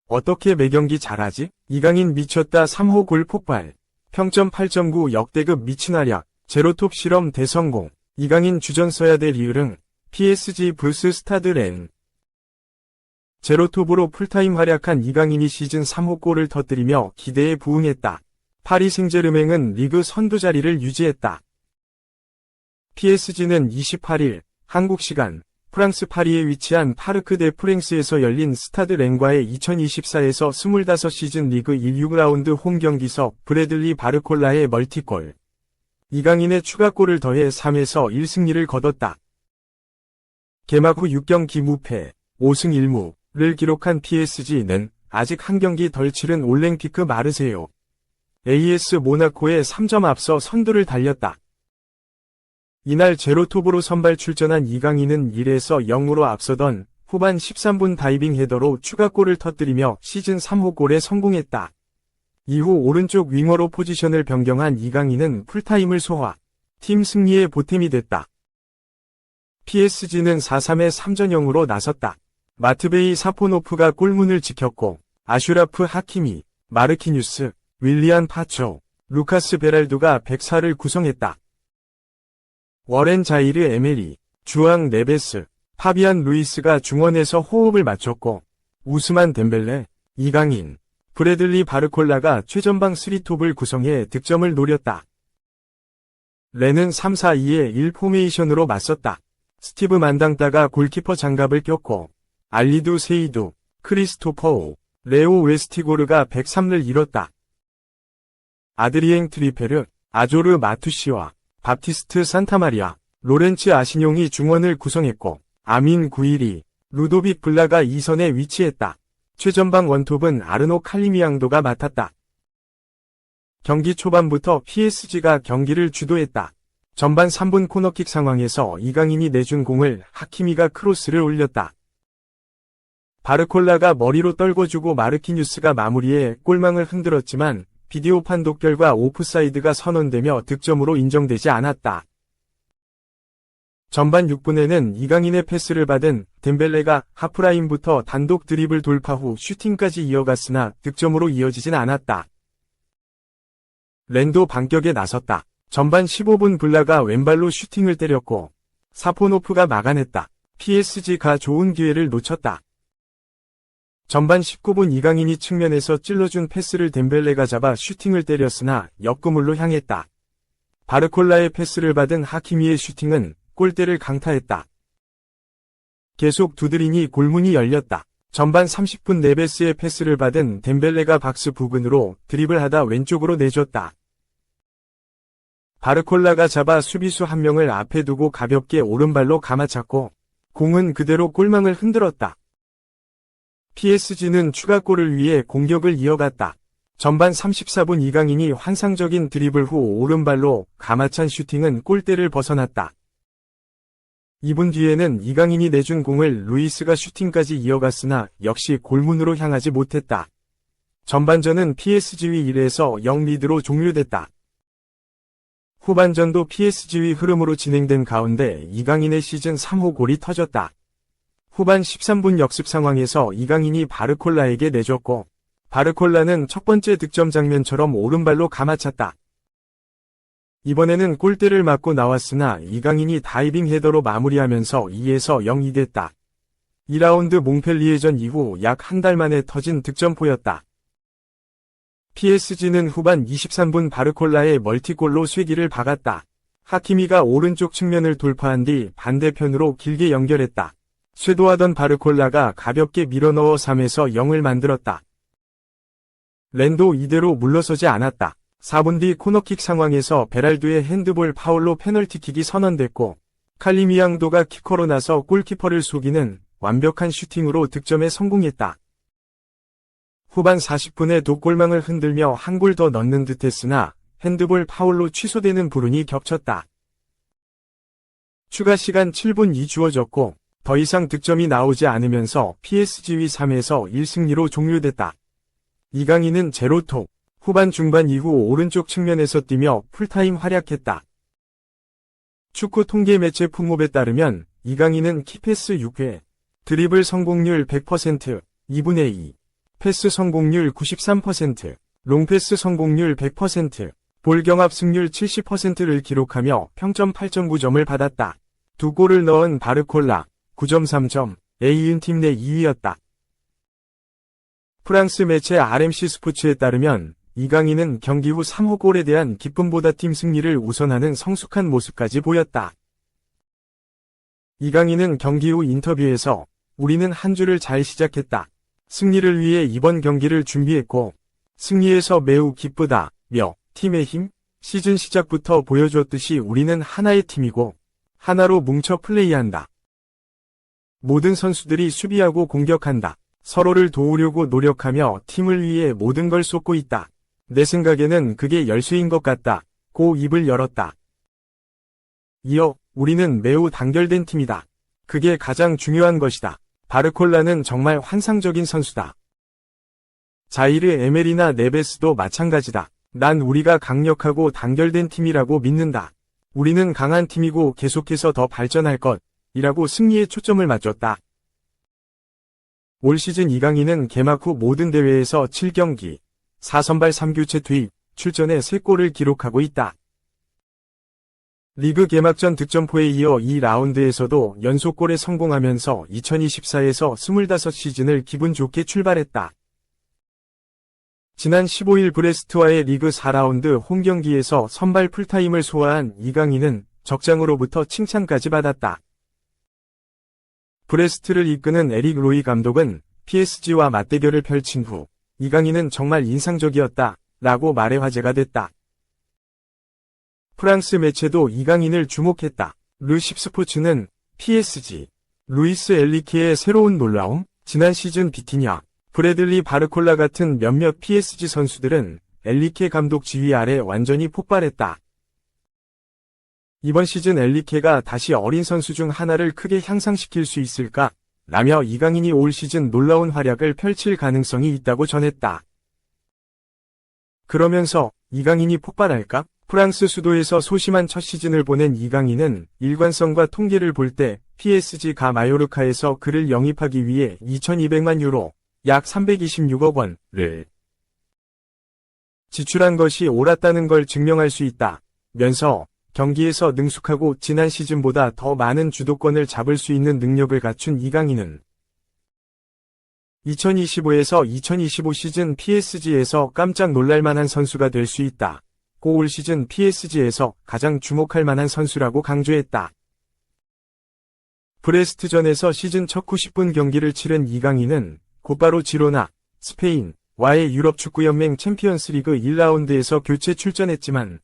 어떻게 매경기 잘하지? 이강인 미쳤다 3호 골 폭발. 평점 8.9 역대급 미친 활약. 제로톱 실험 대성공. 이강인 주전 써야 될 이유는 PSG vs 스타드 렌. 제로톱으로 풀타임 활약한 이강인이 시즌 3호 골을 터뜨리며 기대에 부응했다. 파리 생제르맹은 리그 선두 자리를 유지했다. PSG는 28일 한국 시간 프랑스 파리에 위치한 파르크 데 프랭스에서 열린 스타드 렌과의 2024에서 25 시즌 리그 1 6라운드 홈 경기서 브래들리 바르콜라의 멀티골. 이강인의 추가골을 더해 3에서 1승리를 거뒀다. 개막 후 6경기 무패, 5승 1무를 기록한 PSG는 아직 한 경기 덜 치른 올랭피크 마르세유 AS 모나코에 3점 앞서 선두를 달렸다. 이날 제로톱으로 선발 출전한 이강인은 1에서 0으로 앞서던 후반 13분 다이빙 헤더로 추가골을 터뜨리며 시즌 3호 골에 성공했다. 이후 오른쪽 윙어로 포지션을 변경한 이강인은 풀타임을 소화, 팀 승리에 보탬이 됐다. PSG는 4-3의 3전형으로 나섰다. 마트베이 사포노프가 골문을 지켰고 아슈라프 하키미, 마르키뉴스, 윌리안 파초, 루카스 베랄도가 백사를 구성했다. 워렌 자이르 에메리, 주앙 네베스, 파비안 루이스가 중원에서 호흡을 맞췄고 우스만 덴벨레, 이강인, 브래들리 바르콜라가 최전방 3톱을 구성해 득점을 노렸다. 렌은 3-4-2의 1포메이션으로 맞섰다. 스티브 만당따가 골키퍼 장갑을 꼈고 알리두 세이두, 크리스토퍼 레오 웨스티고르가 103를 이뤘다. 아드리엥 트리페르, 아조르 마투시와 바티스트 산타마리아, 로렌츠 아시뇽이 중원을 구성했고 아민 구이리, 루도빅 블라가 2선에 위치했다. 최전방 원톱은 아르노 칼리미앙도가 맡았다. 경기 초반부터 PSG가 경기를 주도했다. 전반 3분 코너킥 상황에서 이강인이 내준 공을 하키미가 크로스를 올렸다. 바르콜라가 머리로 떨궈주고 마르키뉴스가 마무리해 골망을 흔들었지만 비디오 판독 결과 오프사이드가 선언되며 득점으로 인정되지 않았다. 전반 6분에는 이강인의 패스를 받은 덴벨레가 하프라인부터 단독 드리블 돌파 후 슈팅까지 이어갔으나 득점으로 이어지진 않았다. 렌도 반격에 나섰다. 전반 15분 블라가 왼발로 슈팅을 때렸고 사포노프가 막아냈다. PSG가 좋은 기회를 놓쳤다. 전반 19분 이강인이 측면에서 찔러준 패스를 덴벨레가 잡아 슈팅을 때렸으나 역구물로 향했다. 바르콜라의 패스를 받은 하키미의 슈팅은 골대를 강타했다. 계속 두드리니 골문이 열렸다. 전반 30분 네베스의 패스를 받은 덴벨레가 박스 부근으로 드리블하다 왼쪽으로 내줬다. 바르콜라가 잡아 수비수 한 명을 앞에 두고 가볍게 오른발로 감아찼고 공은 그대로 골망을 흔들었다. PSG는 추가골을 위해 공격을 이어갔다. 전반 34분 이강인이 환상적인 드리블 후 오른발로 감아찬 슈팅은 골대를 벗어났다. 2분 뒤에는 이강인이 내준 공을 루이스가 슈팅까지 이어갔으나 역시 골문으로 향하지 못했다. 전반전은 PSG의 1에서 0 리드로 종료됐다. 후반전도 PSG의 흐름으로 진행된 가운데 이강인의 시즌 3호 골이 터졌다. 후반 13분 역습 상황에서 이강인이 바르콜라에게 내줬고 바르콜라는 첫 번째 득점 장면처럼 오른발로 감아찼다. 이번에는 골대를 맞고 나왔으나 이강인이 다이빙 헤더로 마무리하면서 2에서 0이 됐다. 2라운드 몽펠리에전 이후 약 한 달 만에 터진 득점포였다. PSG는 후반 23분 바르콜라의 멀티골로 쐐기를 박았다. 하키미가 오른쪽 측면을 돌파한 뒤 반대편으로 길게 연결했다. 쇄도하던 바르콜라가 가볍게 밀어넣어 3에서 0을 만들었다. 렌도 이대로 물러서지 않았다. 4분 뒤 코너킥 상황에서 베랄두의 핸드볼 파울로 페널티킥이 선언됐고 칼리미앙도가 키커로 나서 골키퍼를 속이는 완벽한 슈팅으로 득점에 성공했다. 후반 40분에 독골망을 흔들며 한 골 더 넣는 듯했으나 핸드볼 파울로 취소되는 불운이 겹쳤다. 추가 시간 7분이 주어졌고 더 이상 득점이 나오지 않으면서 PSG의 3에서 1승리로 종료됐다. 이강인은 제로톱, 후반 중반 이후 오른쪽 측면에서 뛰며 풀타임 활약했다. 축구 통계 매체 풋몹에 따르면 이강인은 키패스 6회, 드리블 성공률 100%, 2분의 2, 패스 성공률 93%, 롱패스 성공률 100%, 볼 경합 승률 70%를 기록하며 평점 8.9점을 받았다. 2골을 넣은 바르콜라, 9.3점, A인 팀 내 2위였다. 프랑스 매체 RMC 스포츠에 따르면 이강인은 경기 후 3호 골에 대한 기쁨보다 팀 승리를 우선하는 성숙한 모습까지 보였다. 이강인은 경기 후 인터뷰에서 우리는 한 주를 잘 시작했다. 승리를 위해 이번 경기를 준비했고 승리해서 매우 기쁘다. 며 팀의 힘, 시즌 시작부터 보여주었듯이 우리는 하나의 팀이고 하나로 뭉쳐 플레이한다. 모든 선수들이 수비하고 공격한다. 서로를 도우려고 노력하며 팀을 위해 모든 걸 쏟고 있다. 내 생각에는 그게 열쇠인 것 같다. 고 입을 열었다. 이어 우리는 매우 단결된 팀이다. 그게 가장 중요한 것이다. 바르콜라는 정말 환상적인 선수다. 자이르 에메리나 네베스도 마찬가지다. 난 우리가 강력하고 단결된 팀이라고 믿는다. 우리는 강한 팀이고 계속해서 더 발전할 것이라고 승리에 초점을 맞췄다. 올 시즌 이강인은 개막 후 모든 대회에서 7경기, 4선발 3교체 투입, 출전에 3골을 기록하고 있다. 리그 개막전 득점포에 이어 2라운드에서도 연속골에 성공하면서 2024에서 25시즌을 기분 좋게 출발했다. 지난 15일 브레스트와의 리그 4라운드 홈경기에서 선발 풀타임을 소화한 이강인은 적장으로부터 칭찬까지 받았다. 브레스트를 이끄는 에릭 로이 감독은 PSG와 맞대결을 펼친 후 이강인은 정말 인상적이었다 라고 말해 화제가 됐다. 프랑스 매체도 이강인을 주목했다. 르10스포츠는 PSG, 루이스 엘리케의 새로운 놀라움, 지난 시즌 비티냐, 브래들리 바르콜라 같은 몇몇 PSG 선수들은 엘리케 감독 지휘 아래 완전히 폭발했다. 이번 시즌 엘리케가 다시 어린 선수 중 하나를 크게 향상시킬 수 있을까? 라며 이강인이 올 시즌 놀라운 활약을 펼칠 가능성이 있다고 전했다. 그러면서 이강인이 폭발할까? 프랑스 수도에서 소심한 첫 시즌을 보낸 이강인은 일관성과 통계를 볼 때 PSG 가 마요르카에서 그를 영입하기 위해 2200만 유로, 약 326억 원을 지출한 것이 옳았다는 걸 증명할 수 있다. 면서 경기에서 능숙하고 지난 시즌보다 더 많은 주도권을 잡을 수 있는 능력을 갖춘 이강인은 2025에서 2025 시즌 PSG에서 깜짝 놀랄만한 선수가 될 수 있다. 고 올 시즌 PSG에서 가장 주목할 만한 선수라고 강조했다. 브레스트전에서 시즌 첫 90분 경기를 치른 이강인은 곧바로 지로나, 스페인과의 유럽축구연맹 챔피언스리그 1라운드에서 교체 출전했지만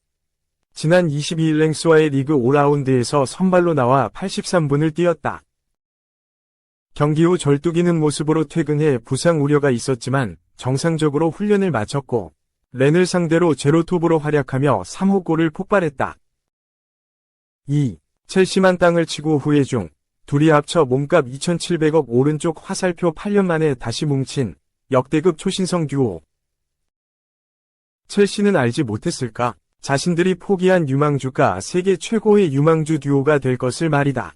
지난 22일 랭스와의 리그 5라운드에서 선발로 나와 83분을 뛰었다. 경기 후 절뚝이는 모습으로 퇴근해 부상 우려가 있었지만 정상적으로 훈련을 마쳤고 렌을 상대로 제로톱으로 활약하며 3호 골을 폭발했다. 2. 첼시만 땅을 치고 후회 중 둘이 합쳐 몸값 2,700억 오른쪽 화살표 8년 만에 다시 뭉친 역대급 초신성 듀오. 첼시는 알지 못했을까? 자신들이 포기한 유망주가 세계 최고의 유망주 듀오가 될 것을 말이다.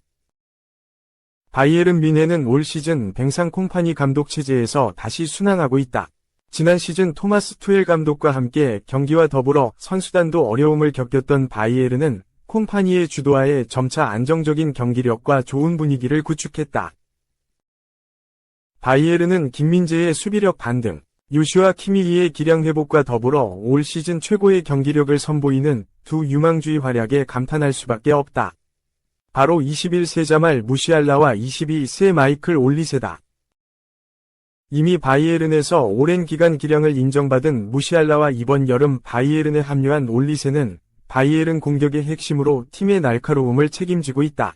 바이에른 뮌헨은 올 시즌 뱅상 콩파니 감독 체제에서 다시 순항하고 있다. 지난 시즌 토마스 투엘 감독과 함께 경기와 더불어 선수단도 어려움을 겪었던 바이에른은 콩파니의 주도하에 점차 안정적인 경기력과 좋은 분위기를 구축했다. 바이에른은 김민재의 수비력 반등, 요슈아 키미히의 기량 회복과 더불어 올 시즌 최고의 경기력을 선보이는 두 유망주의 활약에 감탄할 수밖에 없다. 바로 21세 자말 무시알라와 22세 마이클 올리세다. 이미 바이에른에서 오랜 기간 기량을 인정받은 무시알라와 이번 여름 바이에른에 합류한 올리세는 바이에른 공격의 핵심으로 팀의 날카로움을 책임지고 있다.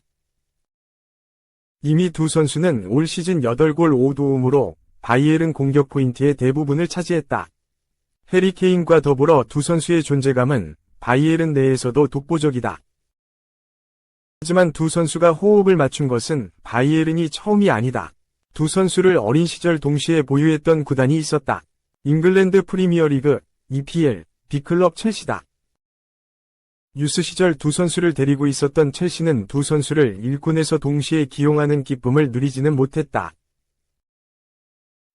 이미 두 선수는 올 시즌 8골 5도움으로 바이에른 공격 포인트의 대부분을 차지했다. 해리 케인과 더불어 두 선수의 존재감은 바이에른 내에서도 독보적이다. 하지만 두 선수가 호흡을 맞춘 것은 바이에른이 처음이 아니다. 두 선수를 어린 시절 동시에 보유했던 구단이 있었다. 잉글랜드 프리미어리그, EPL, B클럽 첼시다. 유스 시절 두 선수를 데리고 있었던 첼시는 두 선수를 일군에서 동시에 기용하는 기쁨을 누리지는 못했다.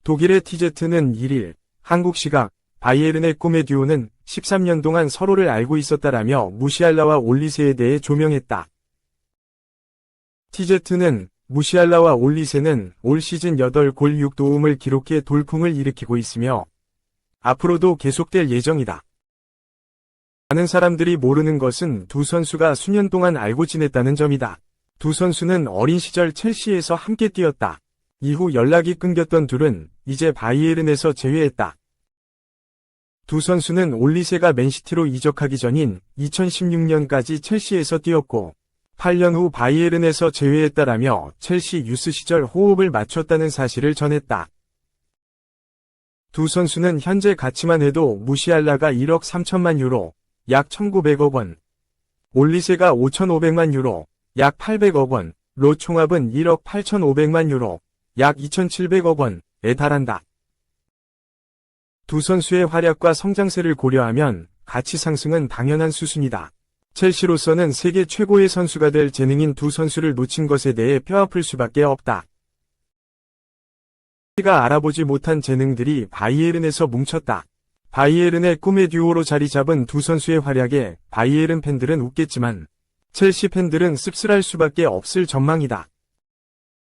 독일의 TZ는 1일 한국 시각 바이에른의 꿈의 듀오는 13년 동안 서로를 알고 있었다라며 무시알라와 올리세에 대해 조명했다. TZ는 무시알라와 올리세는 올 시즌 8골 6도움을 기록해 돌풍을 일으키고 있으며 앞으로도 계속될 예정이다. 많은 사람들이 모르는 것은 두 선수가 수년 동안 알고 지냈다는 점이다. 두 선수는 어린 시절 첼시에서 함께 뛰었다. 이후 연락이 끊겼던 둘은 이제 바이에른에서 재회했다. 두 선수는 올리세가 맨시티로 이적하기 전인 2016년까지 첼시에서 뛰었고 8년 후 바이에른에서 재회했다라며 첼시 유스 시절 호흡을 맞췄다는 사실을 전했다. 두 선수는 현재 가치만 해도 무시알라가 1억 3천만 유로, 약 1,900억 원, 올리세가 5,500만 유로, 약 800억 원로 총합은 1억 8,500만 유로, 약 2,700억 원에 달한다. 두 선수의 활약과 성장세를 고려하면 가치 상승은 당연한 수순이다. 첼시로서는 세계 최고의 선수가 될 재능인 두 선수를 놓친 것에 대해 뼈아플 수밖에 없다. 첼시가 알아보지 못한 재능들이 바이에른에서 뭉쳤다. 바이에른의 꿈의 듀오로 자리 잡은 두 선수의 활약에 바이에른 팬들은 웃겠지만 첼시 팬들은 씁쓸할 수밖에 없을 전망이다.